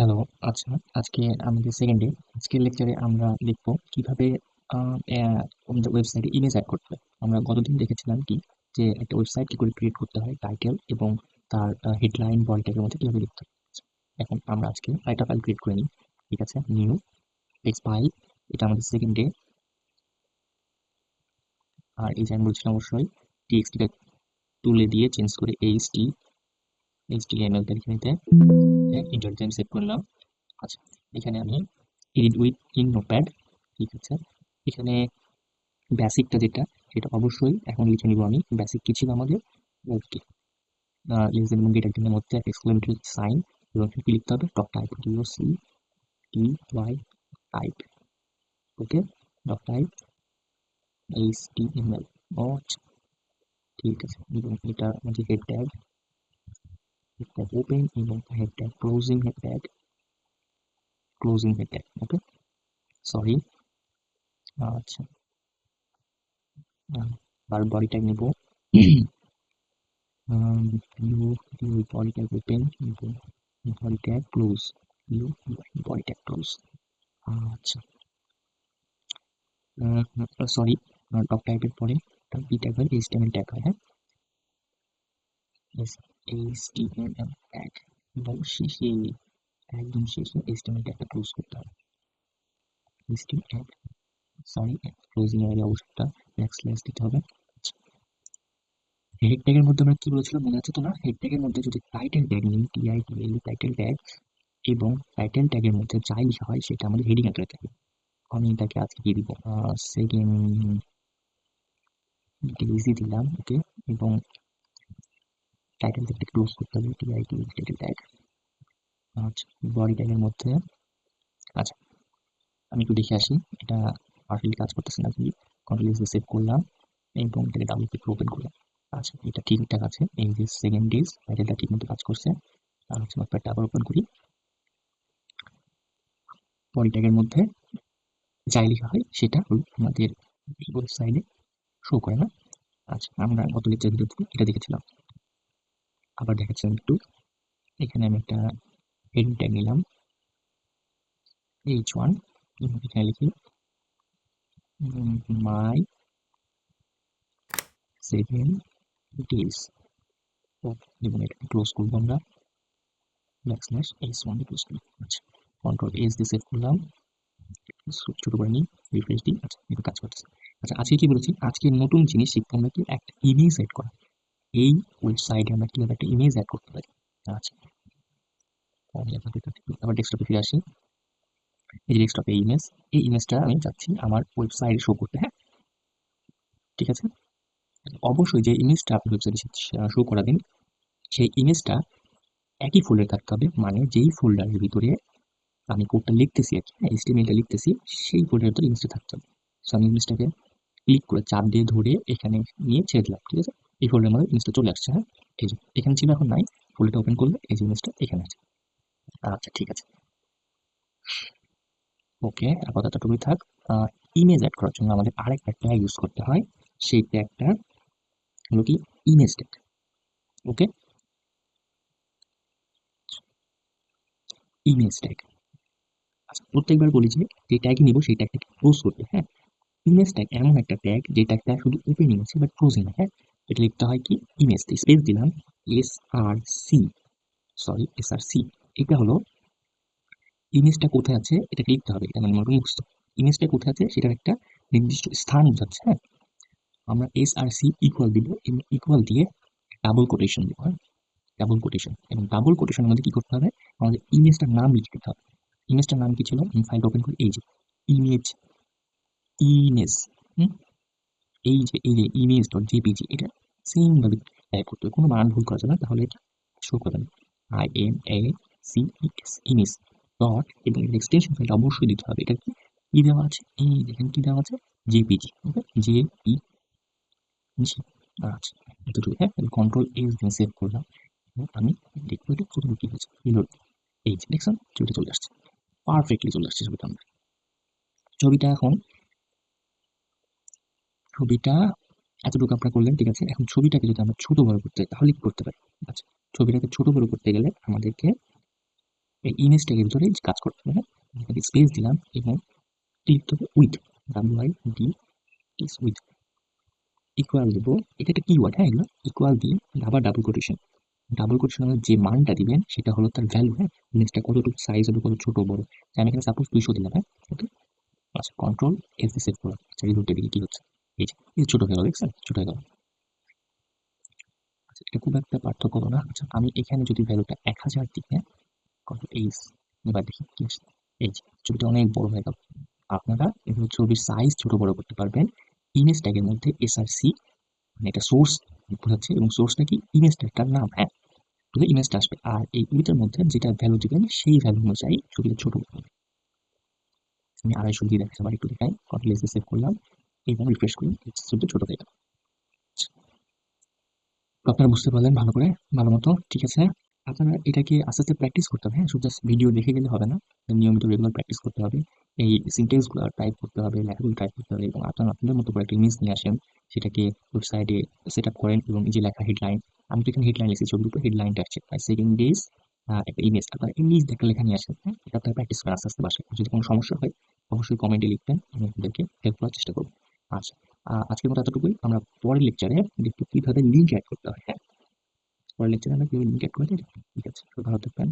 Hello, আচ্ছা, আজকে আমাদের সেকেন্ড ডে। আজকের লেকচারে আমরা দেখব কিভাবে আমাদের ওয়েবসাইটে ইমেজ অ্যাড করতে হয়। আমরা গতদিন দেখেছিলাম কি যে একটা ওয়েবসাইট কি করে ক্রিয়েট করতে হয়, টাইটেল এবং তার হেডলাইন, বডি ট্যাগের মধ্যে কিভাবে লিখতে হয়। এখন আমরা আজকে একটা ফাইল ক্রিয়েট করে নিই। ঠিক আছে, নিউ টেক্সট ফাইল। এটা আমাদের সেকেন্ড ডে। আর এই যে আমি বলছিলাম অবশ্যই টিএক্সটিটা তুলে দিয়ে চেঞ্জ করে এইচটিএমএল টা লিখে নিতে। ইন্টার টাইম সেট করলাম। আচ্ছা, এখানে আমি এডিট উইথ ইন নোটপ্যাড। ঠিক আছে, এখানে বেসিকটা যেটা সেটা অবশ্যই এখন লিখে নিব আমি। বেসিক কি ছিল আমাদের? ওকে, লেস দেন এবং গ্রেটার দেনের মধ্যে এক্সক্লেমেটরি সাইন এবং কি লিখতে হবে? Dot type, C T Y type. Okay, dot type HTML. ঠিক আছে, এবং এটা আমাদের হেড ট্যাগ ওপেন এবং head tag closing head tag. Okay, sorry. আচ্ছা, আর বডি ট্যাগ নিব। view body tag open এবং body tag close, view body tag close। আচ্ছা, সরি, ডক টাইপের পরে বি ট্যাগ হয়, এইচটিএমএল ট্যাগ হয়। হ্যাঁ, এইচটিএমএল ট্যাগ এবং শেষে, একদম শেষে এইচটিএমএল ট্যাগটা ক্লোজ করতে হবে। এইচটিএমএল, সরি, ক্লোজিং এর অবশ্যটা ব্যাকস্ল্যাশ দিতে হবে। হেড ট্যাগের মধ্যে আমরা কি বলেছিলাম মনে আছে তোমার? হেড ট্যাগের মধ্যে যদি টাইটেল ট্যাগ নিই, টিআইটিএল টাইটেল ট্যাগ, এবং টাইটেল ট্যাগের মধ্যে যাই লেখা হয় সেটা আমাদের হেডিং আকারে থাকে। আমি এটাকে আজকে দিয়ে দিব সেকেন্ড ইজি দিলাম। ওকে, এবং টাইটেল ট্যাগটা ক্লোজ করতে হবে, টিআইটিএল টাইটেল ট্যাগ। আচ্ছা, বডি ট্যাগের মধ্যে, আচ্ছা, আমি একটু দেখে আসি এটা পারফেক্টলি কাজ করতেছে নাকি। কন্ট্রোল এস সেভ করলাম এবং এটাকে ডাবল ক্লিক ওপেন করলাম। আচ্ছা, এটা ঠিকঠাক আছে। এই যে সেকেন্ড ডেজ টাইটেলটা ঠিক মতো কাজ করছে। আচ্ছা, নোটপ্যাডটা আবার ওপেন করি। বডি ট্যাগের মধ্যে যাই লেখা হয় সেটা আমাদের ওয়েবসাইটে শো করে না। আচ্ছা, আমরা গত লেকচার ভিডিওতে এটা দেখেছিলাম। আবার দেখাচ্ছিলাম একটু। এখানে আমি একটা হেডিং ট্যাগ নিলাম, H1, এবং এখানে লিখি মাই 7 days। এবং এটাকে ক্লোজ করবো আমরা, ব্যাকস্ল্যাশ S1 দিয়ে ক্লোজ করি। আচ্ছা, কন্ট্রোল এস দিয়ে সেভ করলাম, ছোট করে নিই, রিফ্রেশ দিই। আচ্ছা, এটা কাজ করতেছে। আচ্ছা, আজকে কি বলেছি? আজকে নতুন জিনিস শিখবো আমরা, কি একটা ইমেজ এড করা। এই ওয়েবসাইটে আমরা কিভাবে একটা ইমেজ এড করতে পারি। আচ্ছা, আমি আবার ডেস্কটপে ফিরে আসি। এই ডেস্কটপে ইমেজ, এই ইমেজটা আমি চাচ্ছি আমার ওয়েবসাইটে শো করতে। হ্যাঁ, ঠিক আছে। অবশ্যই যে ইমেজটা আপনি ওয়েবসাইটে শো করাবেন সেই ইমেজটা একই ফোল্ডারে থাকতে হবে। মানে যেই ফোল্ডারের ভিতরে আমি কোডটা লিখতেছি আর কি, হ্যাঁ, এইচটিএমএলটা লিখতেছি, সেই ফোল্ডারের ভিতরে ইমেজটা থাকতে হবে। সো আমি ইমেজটাকে ক্লিক করে চাপ দিয়ে ধরে এখানে নিয়ে ছেড়ে দিলাম। ঠিক আছে, এই ফোল্ডারের মধ্যে ইমেজটা চলে আসছে। হ্যাঁ, এই যে এখানে ছিল, এখন নাই। ফোল্ডারটা ওপেন করলে এই যে ইমেজটা এখানে আছে। আচ্ছা, ঠিক আছে। ওকে, আপাতত এতটুকুই থাক। ইমেজ অ্যাড করার জন্য আমাদের আরেকটা ট্যাগ ইউজ করতে হয়। সেই ট্যাগটা হলো কি? Image tag. Okay, image tag. আচ্ছা, প্রত্যেকবার বলি যে যে ট্যাগ নিব সেই ট্যাগটাকে ক্লোজ করবে। হ্যাঁ, ইমেজ ট্যাগ এমন একটা ট্যাগ যে ট্যাগটা শুধু ওপেনিং আছে বাট ক্লোজিং না। হ্যাঁ, এটা লিখতে হয় কি? ইমেজ স্পেস দিলাম, এস আর সি, সরি, এস আর সি। এটা হলো ইমেজটা কোথায় আছে এটাকে লিখতে হবে। এটা মানে মুখস্থ। ইমেজটা কোথায় আছে সেটার একটা নির্দিষ্ট স্থান বোঝাচ্ছে। হ্যাঁ, আমরা এস আর সি ইকুয়াল দিব, এবং ইকুয়াল দিয়ে ডাবল কোটেশন দিব। হ্যাঁ, ডাবল কোটেশন, এবং ডাবল কোটেশনের মধ্যে কি করতে হবে? আমাদের ইমেজটার নাম লিখে দিতে হবে। ইমেজটার নাম কি ছিল? ফাইল ওপেন করে এই যে ইমেজ, ইমেজ, এই যে ইমেজ ডট জেপিজি, এটা সেম ভাবে টাইপ করতে হবে। কোনো বানান ভুল করা যাবে না, তাহলে এটা শো করবে না। IMACES, ইমেজ ডট, এবং এর এক্সটেনশন ফাইলটা অবশ্যই দিতে হবে। এটা কি কি দেওয়া আছে? এই দেখেন কি দেওয়া আছে, জেপিজি। ওকে, জেপিজি। আচ্ছা, এতটুকু। হ্যাঁ, কন্ট্রোল এস দিয়ে সেভ করলাম এবং আমি দেখবো এটা কতটুকু কি হয়েছে। রিলোড, এই যে দেখছেন ছবিটা চলে আসছে, পারফেক্টলি চলে আসছে ছবিটা। আমরা ছবিটা এখন, ছবিটা এতটুকু আপনারা করলেন, ঠিক আছে। এখন ছবিটাকে যদি আমরা ছোট বড় করতে চাই তাহলে কি করতে পারি? আচ্ছা, ছবিটাকে ছোট বড় করতে গেলে আমাদেরকে এই ইমেজ ট্যাগের ভিতরে কাজ করতে হবে, হ্যাঁ? এখানে স্পেস দিলাম এবং লিখতে হবে with, WID is with, equal দেবো, এটা একটা কিওয়ার্ড, হ্যাঁ? এগুলো ইকুয়াল দিয়ে আবার ডাবল কোটেশন, ডাবল কোটেশনের যে মানটা দিবেন সেটা হলো তার ভ্যালু, হ্যাঁ? ইমেজটা কতটুকু সাইজ হবে, কত ছোট বড়। আমি এখানে সাপোজ 200 দিলাম, হ্যাঁ? ওকে, আচ্ছা কন্ট্রোল এস দিয়ে সেভ করলাম। আচ্ছা রিলোডে দেখি কি হচ্ছে। এই যে ছোট হয়ে গেল, দেখছেন ছোট হয়ে গেল। আচ্ছা এটা খুব একটা পার্থক্য হলো না। আচ্ছা আমি এখানে যদি ভ্যালুটা 1000 দিই, হ্যাঁ? কন্ট্রোল এইস, এবার দেখি কি আসছে। এই যে ছবিটা অনেক বড় হয়ে গেল। আপনারা এভাবে ছবির সাইজ ছোট বড় করতে পারবেন। ইমেজ ট্যাগের মধ্যে এসআরসি মানে এটা সোর্স বোঝাচ্ছে, এবং সোর্সটা কি ইমেজ ট্যাগটার নাম, হ্যাঁ? তাহলে ইমেজটা আসবে। আর এই উইথের মধ্যে যেটা ভ্যালু দিবেন সেই ভ্যালু অনুযায়ী ছবিটা ছোট করবেন। আমি 250 দিয়ে দেখাচ্ছি, আবার একটু দেখাই। কন্ট্রোল এস সেভ করলাম এবং রিফ্রেশ করি, ছবিটা ছোট হয়ে গেল। তো আপনারা বুঝতে পারলেন ভালো করে, ভালো মতো, ঠিক আছে? আপনারা এটাকে আস্তে আস্তে প্র্যাকটিস করতে হবে, হ্যাঁ? শুধু জাস্ট ভিডিও দেখে গেলে হবে না, নিয়মিত রেগুলার প্র্যাকটিস করতে হবে। এই সিনটেক্সগুলো টাইপ করতে হবে, লেখাগুলো টাইপ করতে হবে, এবং আপনারা আপনাদের মতো করে একটা ইমেজ নিয়ে আসেন, সেটাকে ওয়েবসাইটে সেট আপ করেন, এবং এই যে লেখা হেডলাইন, আমি তো এখানে হেডলাইন লিখেছি, ছবির উপর হেডলাইনটা আসছে, বাই সেকেন্ড ডেজ একটা ইমেজ, আপনারা ইমেজ একটা লেখা নিয়ে আসেন, হ্যাঁ? এটা আপনারা প্র্যাকটিস করেন আস্তে আস্তে বাসায়। যদি কোনো সমস্যা হয় অবশ্যই কমেন্টে লিখবেন, আমি আপনাদেরকে হেল্প করার চেষ্টা করবো। আচ্ছা, আজকের মতো এতটুকুই। আমরা পরের লেকচারে দেখবো কিভাবে লিঙ্ক অ্যাড করতে হয়, হ্যাঁ? পরের লেকচারে আমরা কিভাবে লিঙ্ক অ্যাড করে দিই। ঠিক আছে, ভালো থাকবেন।